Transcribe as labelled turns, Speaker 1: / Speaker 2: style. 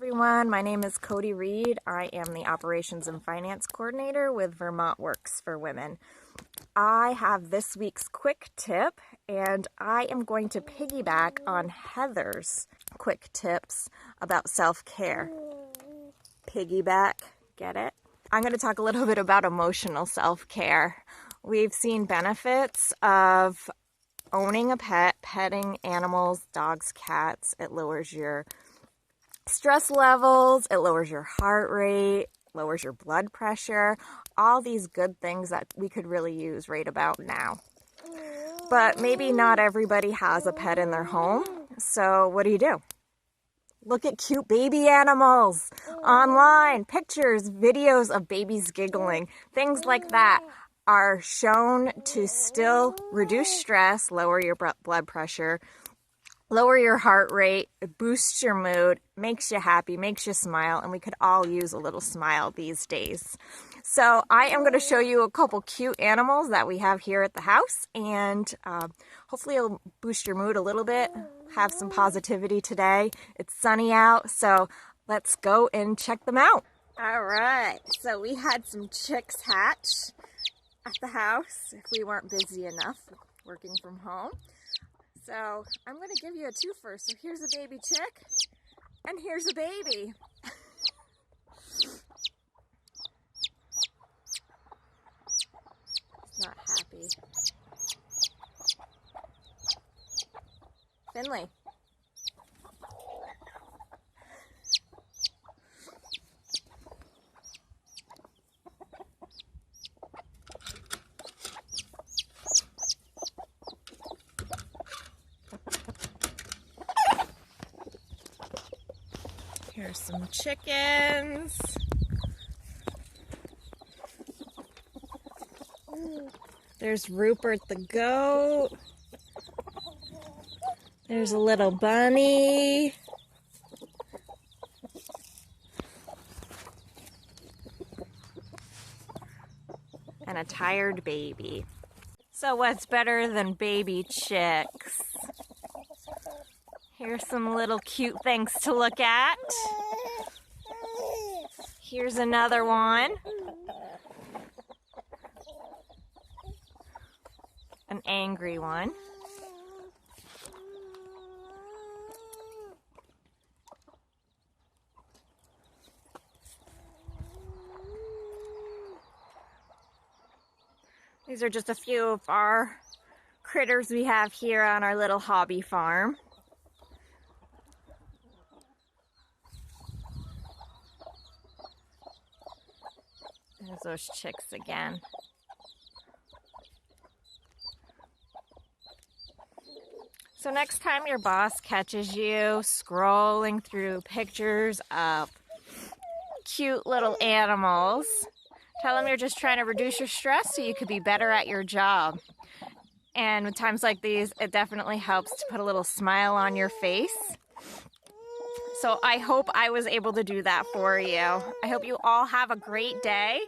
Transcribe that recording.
Speaker 1: Everyone, my name is Cody Reed. I am the Operations and Finance Coordinator with Vermont Works for Women. I have this week's quick tip, and I am going to piggyback on Heather's quick tips about self-care. Piggyback, get it? I'm going to talk a little bit about emotional self-care. We've seen benefits of owning a pet, petting animals, dogs, cats. It lowers your stress levels, it lowers your heart rate, lowers your blood pressure, all these good things that we could really use right about now. But maybe not everybody has a pet in their home, so what do? Look at cute baby animals online, pictures, videos of babies giggling, things like that are shown to still reduce stress, lower your blood pressure, lower your heart rate, it boosts your mood, makes you happy, makes you smile, and we could all use a little smile these days. So I am going to show you a couple cute animals that we have here at the house, and hopefully it'll boost your mood a little bit, have some positivity today. It's sunny out, so let's go and check them out. All right, so we had some chicks hatch at the house if we weren't busy enough working from home. So I'm going to give you a twofer. So here's a baby chick, and here's a baby. He's not happy. Finley. Here's some chickens. There's Rupert the goat. There's a little bunny. And a tired baby. So what's better than baby chicks? Here's some little cute things to look at. Here's another one. An angry one. These are just a few of our critters we have here on our little hobby farm. There's those chicks again. So next time your boss catches you scrolling through pictures of cute little animals, tell them you're just trying to reduce your stress so you could be better at your job. And with times like these, it definitely helps to put a little smile on your face. So I hope I was able to do that for you. I hope you all have a great day.